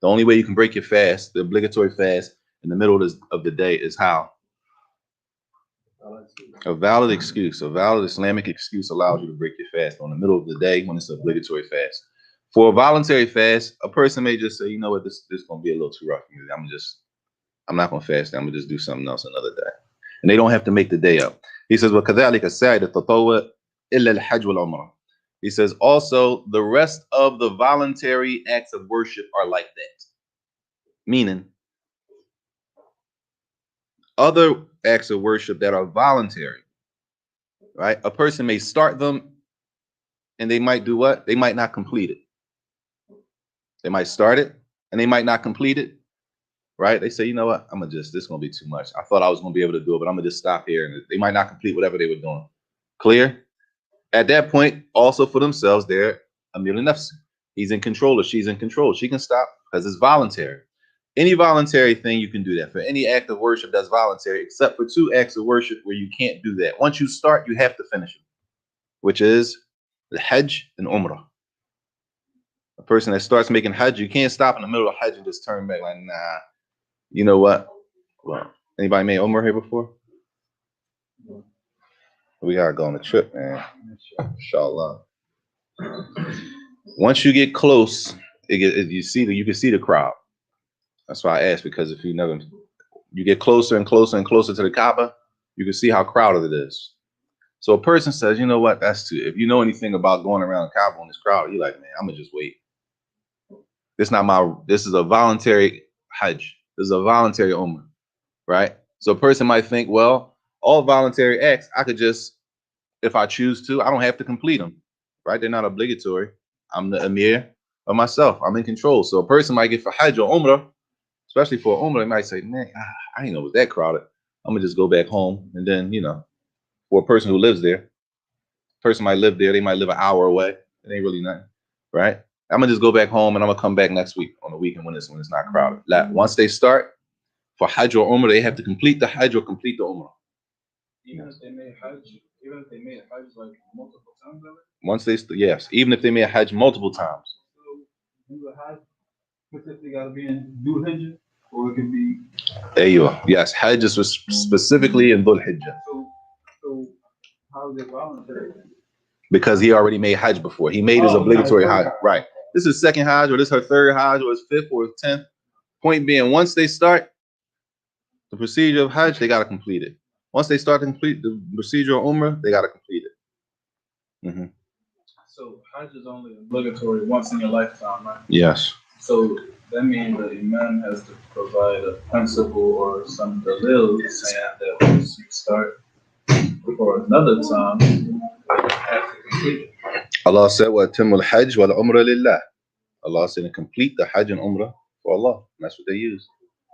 The only way you can break your fast, the obligatory fast, in the middle of the day is how? A valid excuse, a valid Islamic excuse allows you to break your fast on the middle of the day when it's an obligatory fast. For a voluntary fast, a person may just say, you know what, this is going to be a little too rough for me. I'm not going to fast. I'm going to just do something else another day. And they don't have to make the day up. He says, وَكَذَلِكَ السَّائِدَ التَّطَوُّعُ إِلَّا الْحَجْجُ وَالْعُمْرَةُ. He says, also, the rest of the voluntary acts of worship are like that. Meaning, other acts of worship that are voluntary, right? A person may start them and they might do what? They might not complete it. They might start it and they might not complete it, right? They say, you know what? this is going to be too much. I thought I was going to be able to do it, but I'm going to just stop here. And they might not complete whatever they were doing. Clear? At that point, also for themselves, they're Amir al-Nafs. He's in control or she's in control. She can stop because it's voluntary. Any voluntary thing, you can do that. For any act of worship that's voluntary, except for two acts of worship where you can't do that. Once you start, you have to finish it, which is the Hajj and Umrah. A person that starts making Hajj, you can't stop in the middle of Hajj and just turn back like, nah, you know what? Well, anybody made Umrah here before? We gotta go on a trip, man. Inshallah. Once you get close, you can see the crowd. That's why I asked, because if you get closer and closer and closer to the Kaaba, you can see how crowded it is. So a person says, you know what, that's too. If you know anything about going around the Kaaba on this crowd, you're like, man, I'm gonna just wait. This is a voluntary Hajj. This is a voluntary Umrah, right? So a person might think, well, all voluntary acts, I could just, if I choose to, I don't have to complete them, right? They're not obligatory. I'm the Amir of myself. I'm in control. So a person might get for Hajj or Umrah, especially for Umrah, they might say, man, I didn't know it was that crowded. I'm gonna just go back home. And then, for a person who lives there, person might live there, they might live an hour away. It ain't really nothing, right? I'm gonna just go back home and I'm gonna come back next week on the weekend when it's not crowded. Once they start for Hajj or Umrah, they have to complete the Hajj or complete the Umrah. Even if they made Hajj like multiple times already? Once yes, even if they made Hajj multiple times. So do the Hajj specifically got to be in Dhul Hijjah, or it could be. There you are. Yes, Hajj is specifically in Dhul Hijjah. So how is it voluntary? Because he already made Hajj before. He made his obligatory Hajj. Right. This is second Hajj, or this is her third Hajj, or his fifth, or his 10th. Point being, once they start the procedure of Hajj, they got to complete it. Once they start to complete the procedure of Umrah, they got to complete it. Mm-hmm. So Hajj is only obligatory once in your lifetime, right? Yes. So that means the Imam has to provide a principle or some dalil saying that once you start for another time, you have to complete it. Allah said, وَأَتِمُّ الْحَجْ وَالْعُمْرَ لِلَّهِ. Allah said, complete the Hajj and Umrah for Allah. And that's what they use.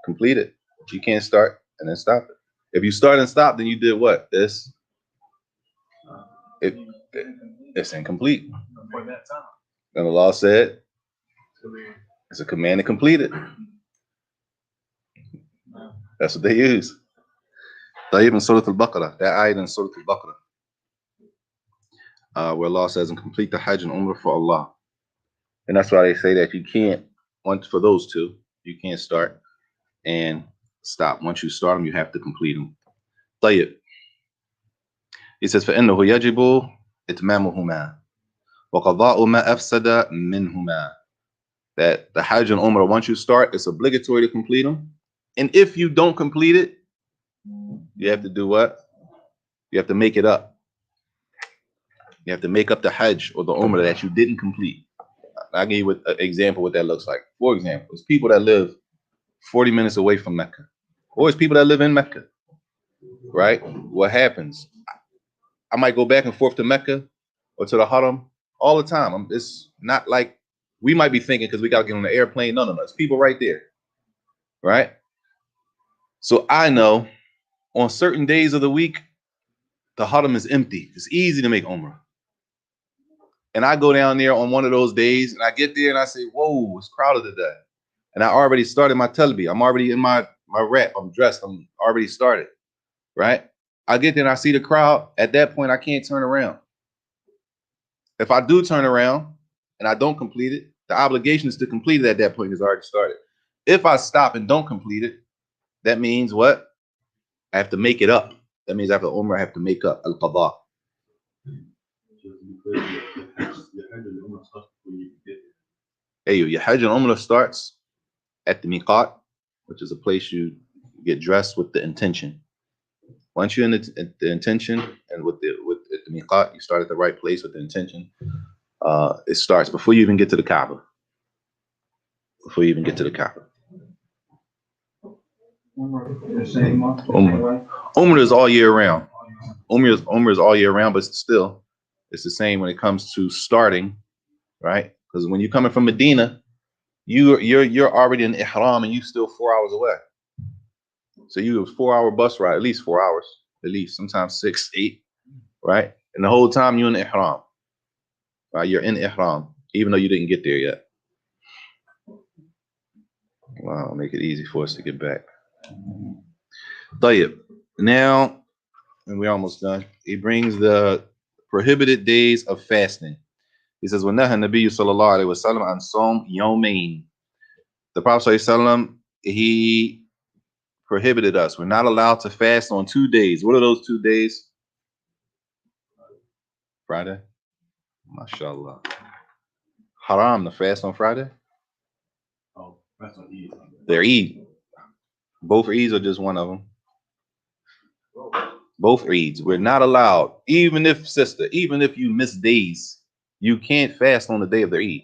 Complete it. You can't start and then stop it. If you start and stop, then you did what? It's incomplete. For that time. And Allah said, it's a command to complete it. That's what they use. طيب in Surah Al-Baqarah, that ayat in Surah Al-Baqarah, where Allah says, and complete the Hajj and Umrah for Allah. And that's why they say that you can't, for those two, you can't start and stop. Once you start them, you have to complete them. طيب. He says, فَإِنَّهُ يَجِبُ إِتْمَامُهُمَا وَقَضَاءُ مَا أَفْسَدَ مِنْهُمَا. That the Hajj and Umrah, once you start, it's obligatory to complete them. And if you don't complete it, you have to do what? You have to make it up. You have to make up the Hajj or the Umrah that you didn't complete. I'll give you an example what that looks like. For example, it's people that live 40 minutes away from Mecca, or it's people that live in Mecca, right? What happens? I might go back and forth to Mecca or to the Haram all the time. It's not like we might be thinking because we got to get on the airplane. No. It's people right there, right? So I know on certain days of the week, the Haram is empty. It's easy to make Umrah. And I go down there on one of those days and I get there and I say, whoa, it's crowded today. And I already started my talbiyah. I'm already in my wrap. I'm dressed. I'm already started, right? I get there and I see the crowd. At that point, I can't turn around. If I do turn around and I don't complete it, the obligation is to complete it at that point because I already started. If I stop and don't complete it, that means what? I have to make it up. That means after Umrah, I have to make up al-qadha. Hey, your Hajj and Umrah starts at the miqat, which is a place you get dressed with the intention. Once you're in the intention and with the miqat, you start at the right place with the intention. It starts before you even get to the Kaaba. Before you even get to the Kaaba. Umrah is all year round. Umrah is all year round, but still, it's the same when it comes to starting, right? Because when you're coming from Medina, you're already in Ihram and you're still 4 hours away. So you have a 4-hour bus ride, at least 4 hours, at least sometimes 6, 8, right? And the whole time you're in Ihram, right? You're in Ihram, even though you didn't get there yet. Wow, I'll make it easy for us to get back. طيب. Now, and we're almost done. He brings the prohibited days of fasting. He says, وَنَهَى النَّبِيُّ صَلَّى اللَّهُ عَلَيْهِ وَسَلَّمَ عَنْ صَوْمِ يَوْمَيْنِ. The Prophet ﷺ, he prohibited us. We're not allowed to fast on 2 days. What are those 2 days? Friday? MashaAllah. haram to fast on Friday? Oh, that's on Eid. They're Eid. Both Eids or just one of them? Both Eids. We're not allowed, even if you miss days, you can't fast on the day of their Eid.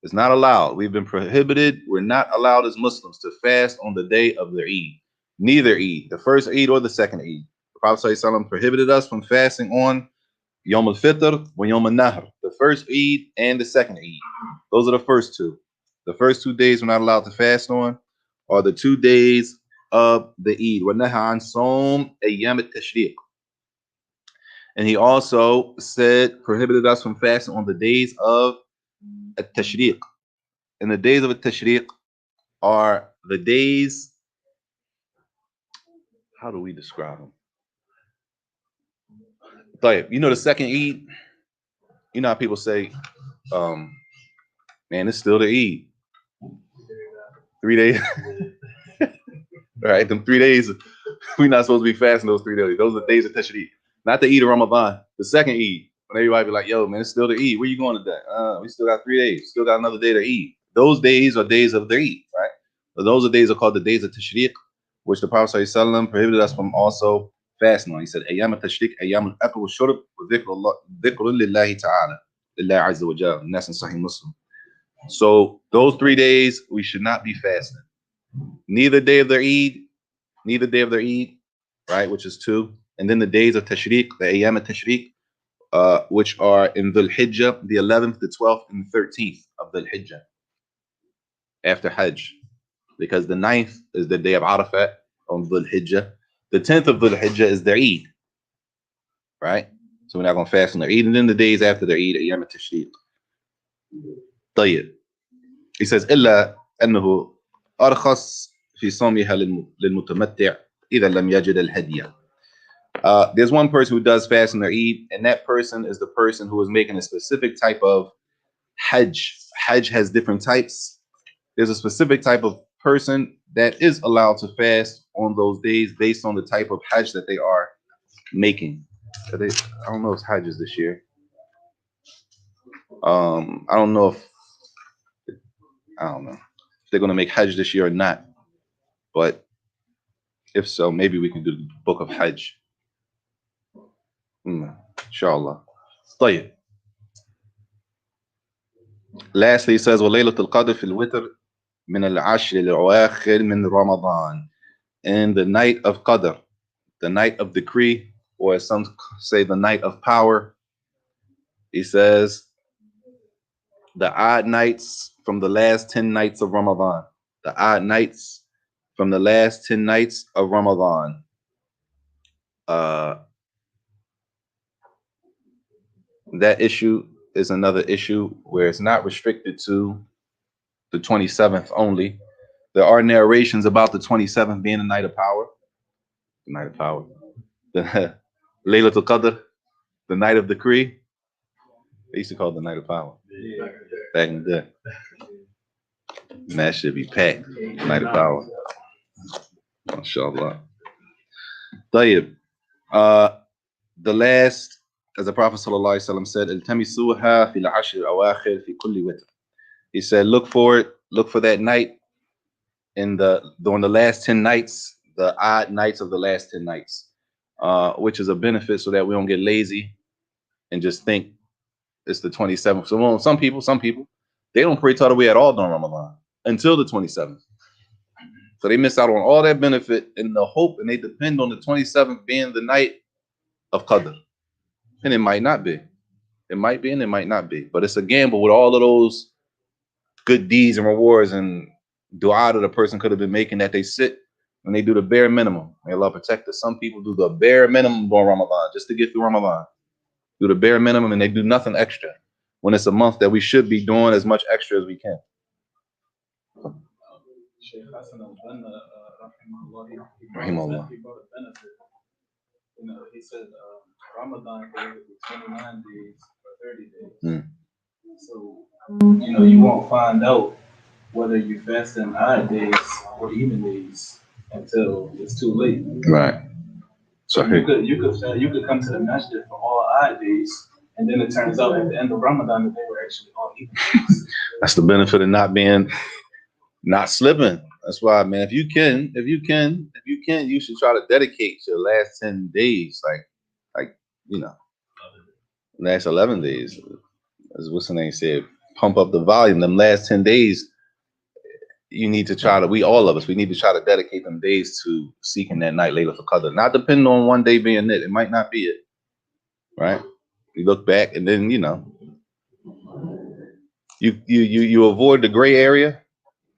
It's not allowed. We've been prohibited. We're not allowed as Muslims to fast on the day of their Eid. Neither Eid, the first Eid or the second Eid. The Prophet ﷺ prohibited us from fasting on Yom al-Fitr wa Yom al-Nahr, the first Eid and the second Eid. Those are the first two. The first 2 days we're not allowed to fast on are the 2 days of the Eid. وَنَهَى عَنْ صَوْمِ أَيَّامِ التَّشْرِيقِ. And he also prohibited us from fasting on the days of At-Tashriq. And the days of At-Tashriq are the days, how do we describe them? You know the second Eid? You know how people say, man, it's still the Eid. 3 days. Right, them 3 days, we're not supposed to be fasting those 3 days. Those are the days of Tashriq. Not the Eid of Ramadan, the second Eid. When everybody be like, yo, man, it's still the Eid. Where you going today? We still got 3 days. Still got another day to Eid. Those days are days of the Eid, right? So those are days are called the days of Tashriq, which the Prophet ﷺ prohibited us from also fasting on. He said, Ayyam al-Tashriq, Ayyam al-Akl wa-Shurb, wa dhikrun lillahi ta'ala, lillahi azza wa jalla. And that's in Sahih Muslim. So those 3 days, we should not be fasting. Neither day of their Eid, right, which is 2. And then the days of Tashriq, the Ayyam al-Tashriq, which are in Dhul Hijjah, the 11th, the 12th, and the 13th of Dhul Hijjah, after Hajj. Because the 9th is the day of Arafat on Dhul Hijjah. The 10th of Dhul Hijjah is their Eid, right? So we're not going to fast on their Eid. And then the days after their Eid, Ayyam al-Tashriq. طيب. He says, إلا أنه أرخص في صومها للمتمتع إذا لم يجد الهدية. There's one person who does fast on their Eid, and that person is the person who is making a specific type of Hajj. Hajj has different types. There's a specific type of person that is allowed to fast on those days based on the type of Hajj that they are making. I don't know if Hajj is this year. I don't know if they're going to make Hajj this year or not. But if so, maybe we can do the book of Hajj. Inshallah. طيب. Lastly, he says, وَلَيْلَةُ الْقَدْرِ فِي الْوِتْرِ مِنَ الْعَشْرِ الْأَوَاخِرِ مِنْ رَمَضَانِ. And the night of Qadr, the night of decree, or as some say, the night of power, he says, the odd nights from the last 10 nights of Ramadan. The odd nights from the last 10 nights of Ramadan. That issue is another issue where it's not restricted to the 27th only. There are narrations about the 27th being the night of power. The night of power. The Laylatul Qadr, the night of decree. They used to call it the night of power. Back in the day. And that should be packed. Night of power. MashaAllah. Tayyib. The last, as the Prophet ﷺ said, "Iltamisuha fil ashr al-awakhir fi kulli witr." He said, look for that night during the last 10 nights, the odd nights of the last 10 nights, which is a benefit so that we don't get lazy and just think it's the 27th. So some people, they don't pray Tarawih at all during Ramadan until the 27th. So they miss out on all that benefit in the hope, and they depend on the 27th being the night of Qadr. And it might not be. It might be and it might not be. But it's a gamble with all of those good deeds and rewards and dua that a person could have been making, that they sit and they do the bare minimum. May Allah protect us. Some people do the bare minimum during Ramadan just to get through Ramadan. Do the bare minimum and they do nothing extra when it's a month that we should be doing as much extra as we can. Rahimahullah. He brought a benefit. He said Ramadan could be 29 days or 30 days. So, you won't find out whether you fast in odd days or even days until it's too late. Right. So you could come to the masjid for all odd days And then it turns out at the end of Ramadan that they were actually all eating. That's the benefit of not slipping. That's why, man, if you can, you should try to dedicate your last 10 days, like last 11 days. As what's the name said, pump up the volume. Them last 10 days, you need to try to. We need to try to dedicate them days to seeking that night Laylatul Qadr. Not depending on one day being it. It might not be it, right? You look back and then you avoid the gray area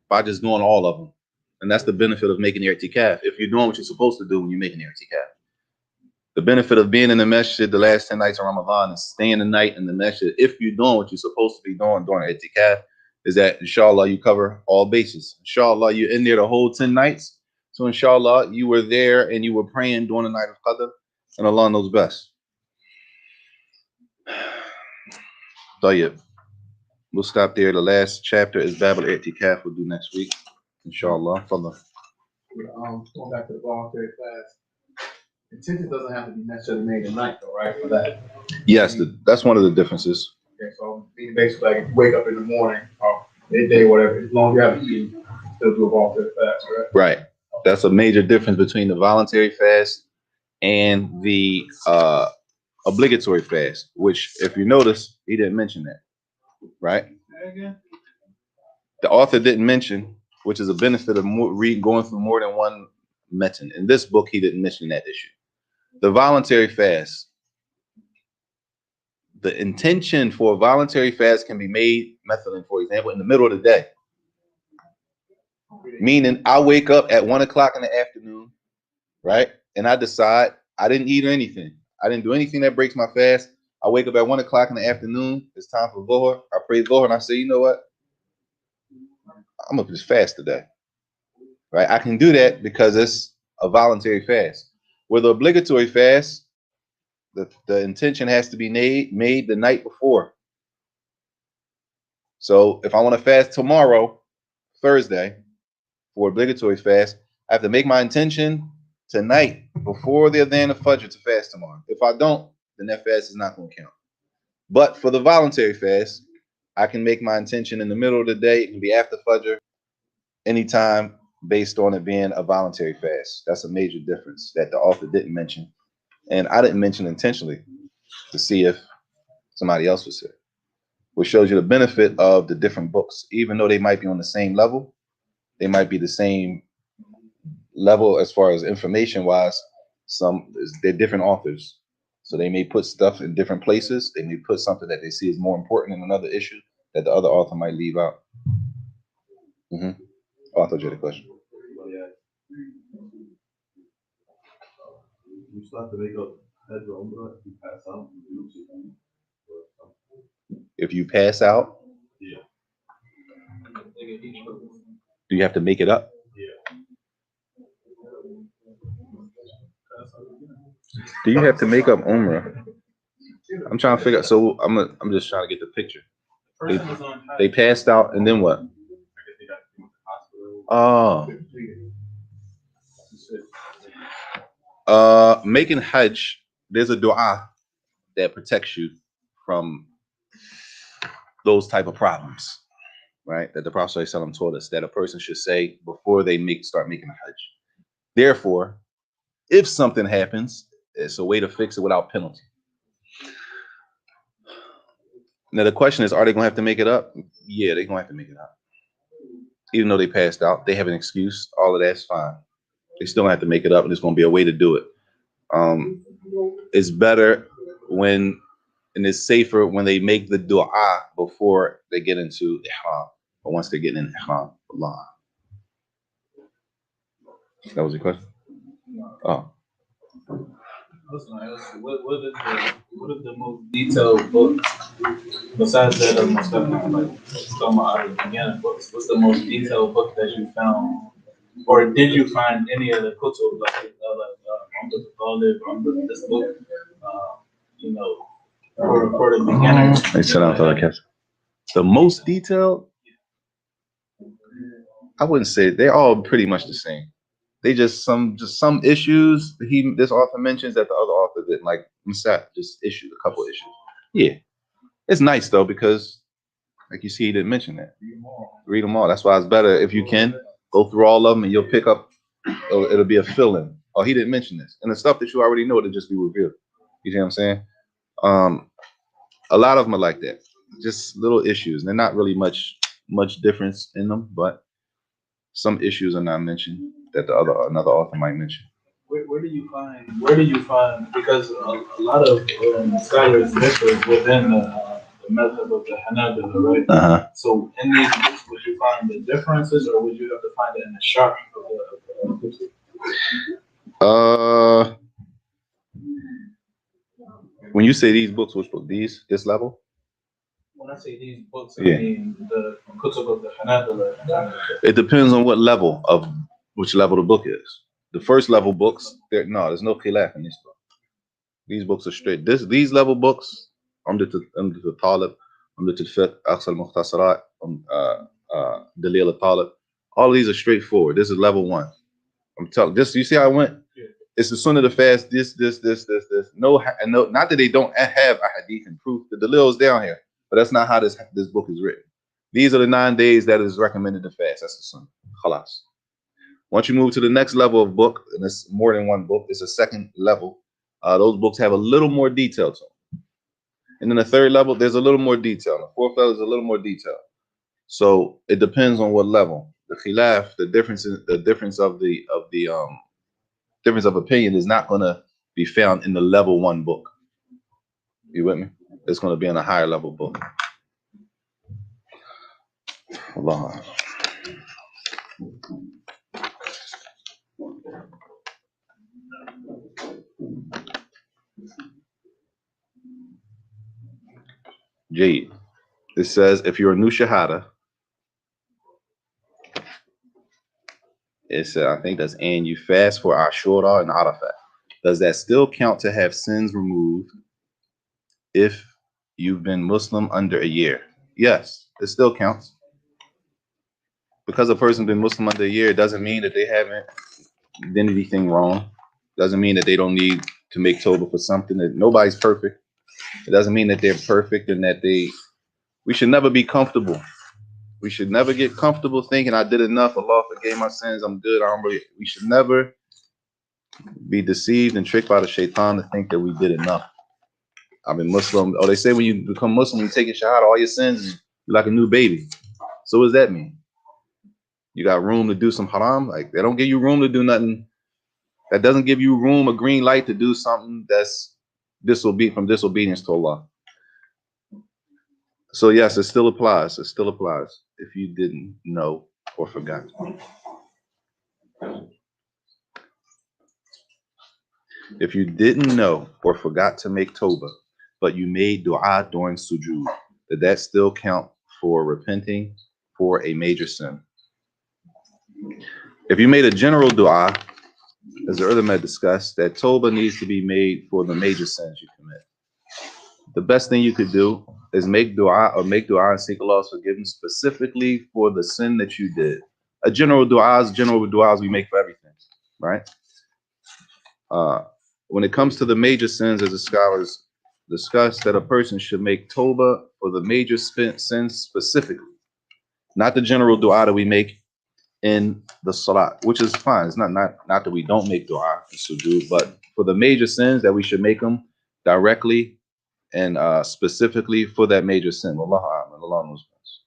by just doing all of them. And that's the benefit of making the i'tikaf. If you're doing what you're supposed to do when you're making the i'tikaf. The benefit of being in the masjid the last 10 nights of Ramadan and staying the night in the masjid, if you're doing what you're supposed to be doing during i'tikaf, is that inshallah you cover all bases. Inshallah you're in there the whole 10 nights. So inshallah you were there and you were praying during the night of Qadr, and Allah knows best. Tayyib. We'll stop there. The last chapter is Bab al-I'tikaf. We'll do next week, inshallah. Going back to the voluntary fast, intention doesn't have to be necessarily made at night, though, right? For that. Yes, that's one of the differences. Okay, so basically, like if you wake up in the morning or midday, whatever, as long as you haven't eaten, still do a voluntary fast, right? Right. That's a major difference between the voluntary fast and the obligatory fast, which, if you notice, he didn't mention that. Right? The author didn't mention, which is a benefit of going through more than one method. In this book, he didn't mention that issue. The voluntary fast, the intention for a voluntary fast can be made, for example, in the middle of the day. Meaning, I wake up at 1 o'clock in the afternoon, right? And I decide I didn't eat anything. I didn't do anything that breaks my fast. I wake up at 1 o'clock in the afternoon. It's time for Dhuhr. I pray Dhuhr and I say, you know what? I'm going to just fast today. Right? I can do that because it's a voluntary fast. With the obligatory fast, the intention has to be made the night before. So if I want to fast tomorrow, Thursday, for obligatory fast, I have to make my intention tonight before the adhan of Fajr to fast tomorrow. If I don't, then that fast is not going to count. But for the voluntary fast, I can make my intention in the middle of the day. It can be after Fajr, anytime, based on it being a voluntary fast. That's a major difference that the author didn't mention. And I didn't mention intentionally to see if somebody else was here. Which shows you the benefit of the different books. Even though they might be on the same level, they might be the same level as far as information-wise. They're different authors. So they may put stuff in different places. They may put something that they see is more important in another issue that the other author might leave out. Author, you had a question. You still have to make up Hajj or Umrah if you pass out. If you pass out, yeah. Do you have to make it up? Yeah. Do you have to make up Umrah? I'm trying to figure out. So I'm just trying to get the picture. They passed out, and then what? Oh. Making Hajj, there's a dua that protects you from those type of problems, right? That the Prophet ﷺ taught us that a person should say before they start making a Hajj. Therefore, if something happens, it's a way to fix it without penalty. Now the question is, are they gonna have to make it up? Yeah, they're gonna have to make it up. Even though they passed out, they have an excuse, all of that's fine. They still have to make it up, and there's gonna be a way to do it. It's better and it's safer when they make the dua before they get into ihram, or once they get in ihram. Allah. That was your question? Oh. What is the most detailed book besides that of my stuff now, like some of the beginning books? What's the most detailed book that you found, or did you find any of the kutub like this book? For the beginners. They sit down for the The most detailed, I wouldn't say they're all pretty much the same. They just some issues this author mentions that the other author didn't, like Musat just issued a couple issues. Yeah, it's nice though because, like you see, he didn't mention that. Read them all. That's why it's better if you can go through all of them and you'll pick up. It'll be a fill-in. Oh, he didn't mention this, and the stuff that you already know it'll just be revealed. You see what I'm saying? A lot of them are like that. Just little issues. They're not really much difference in them, but some issues are not mentioned that another author might mention. Where do you find because a lot of scholars differ within the method of the Hanabila, right? Uh-huh. So in these books, would you find the differences, or would you have to find it in the sharh of Uh, when you say these books, which book? This level? When I say these books, I Yeah. mean the kutub of the Hanabila. It depends on what level of which level the book is. The first level books, there's no khilaf in this book. These books are straight. These level books, عمدة الطالب, عمدة الفقه, أقصى المختصرات, دليل الطالب, all of these are straightforward. This is level 1. I'm telling this. You see how I went? Yeah. It's the sunnah, the fast, this. No, not that they don't have a hadith and proof. The dalil is down here, but that's not how this book is written. These are the 9 days that is recommended to fast. That's the sunnah. Khalas. Once you move to the next level of book, and it's more than one book, it's a second level. Those books have a little more detail to them. And then the third level, there's a little more detail. The fourth level is a little more detail. So it depends on what level. The khilaf, the difference of opinion is not going to be found in the level 1 book. You with me? It's going to be in a higher level book. Allah. Jade. It says if you're a new shahada, it said, I think that's, and you fast for Ashura and Arafat. Does that still count to have sins removed if you've been Muslim under a year? Yes, it still counts. Because a person's been Muslim under a year, it doesn't mean that they haven't done anything wrong. Doesn't mean that they don't need to make tawbah for something. That nobody's perfect. It doesn't mean that they're perfect and that we should never be comfortable. We should never get comfortable thinking I did enough. Allah forgave my sins. I'm good. We should never be deceived and tricked by the shaitan to think that we did enough. I've been Muslim. Oh, they say when you become Muslim, you take a shahada, all your sins, you're like a new baby. So what does that mean? You got room to do some haram? Like they don't give you room to do nothing. That doesn't give you room, a green light to do something that's disobedience to Allah. So yes, it still applies. It still applies if you didn't know or forgot. If you didn't know or forgot to make tawbah, but you made dua during sujood, did that still count for repenting for a major sin? If you made a general dua, as the ulama discussed, that tawbah needs to be made for the major sins you commit. The best thing you could do is make dua and seek Allah's forgiveness specifically for the sin that you did. General du'as we make for everything, right? When it comes to the major sins, as the scholars discuss, that a person should make tawbah for the major sins specifically, not the general dua that we make in the salat, which is fine. It's not that we don't make dua in sujood, but for the major sins that we should make them directly and specifically for that major sin. Wallahu a'lam. Allah knows best.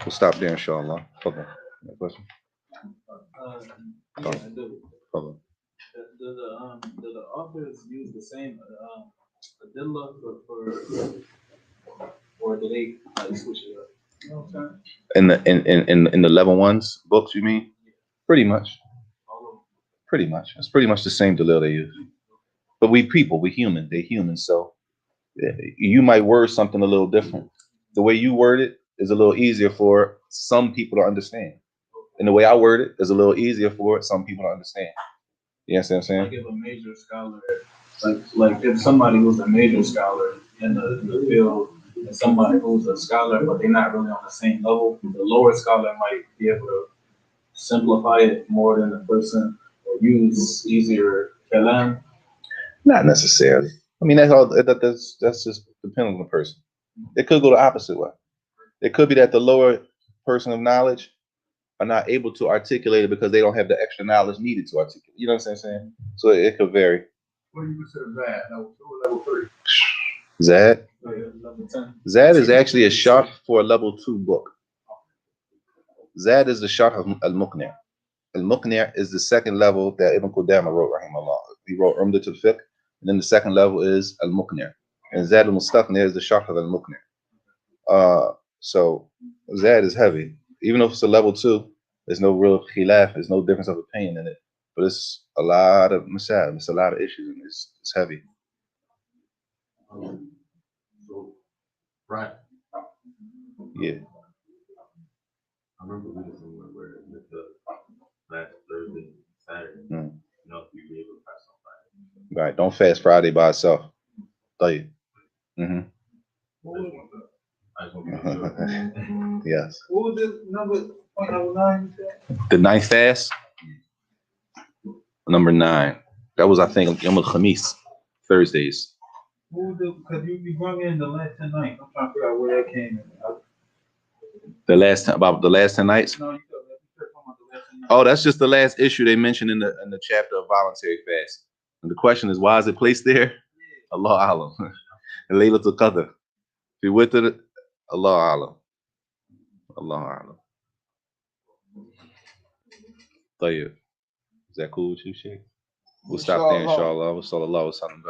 We'll stop there, inshallah. Fadal. Question? Yeah, I do. Fadal. Do the authors use the same adilla or do they switch it up? You know what I'm saying? In the level 1's books, you mean? Pretty much. Pretty much. It's pretty much the same dalil they use. But we human. They're human. So you might word something a little different. The way you word it is a little easier for some people to understand. And the way I word it is a little easier for some people to understand. You understand what I'm saying? Like if a major scholar, like if somebody who's a major scholar in the field and somebody who's a scholar, but they're not really on the same level, the lower scholar might be able simplify it more than a person or use easier kalam? Not necessarily. I mean, that's just depending on the person. It could go the opposite way. It could be that the lower person of knowledge are not able to articulate it because they don't have the extra knowledge needed to articulate. You know what I'm saying? So it could vary. What do you consider bad? Level 3. Zad? Level 10. Zad is actually a sharh for a level 2 book. Zad is the sharh of Al-Muqni'. Al-Muqni' is the second level that Ibn Qudamah wrote, rahimahullah. He wrote Umdat al-Fiqh, and then the second level is Al-Muqni'. And Zad al-Mustaqni' is the sharh of Al-Muqni'. So Zad is heavy. Even though it's a level 2, there's no real khilaf, there's no difference of opinion in it. But it's a lot of masail, it's a lot of issues, and it's heavy. So, right. Yeah. I remember reading somewhere where with the last Thursday, Saturday, you know, you'd be able to fast on Friday. Right. Don't fast Friday by itself. Tell you. I just want to be sure. Yes. What was the number 9 you said? The 9th fast? Number 9. That was, I think, Yom al-Khamis, Thursdays. Because you be bringing the last 10 nights. I'm trying to figure out where that came in. About the last 10 nights? No, you talking about the last 10 nights. Oh, that's just the last issue they mentioned in the chapter of voluntary fast. And the question is, why is it placed there? Allah Alam. Laylatul Qadr. If you're with it, Allah Alam. Allah Alam. Tayyib. Is that cool with you, Sheikh? We'll stop there, inshallah. Wa sallallahu wa sallam.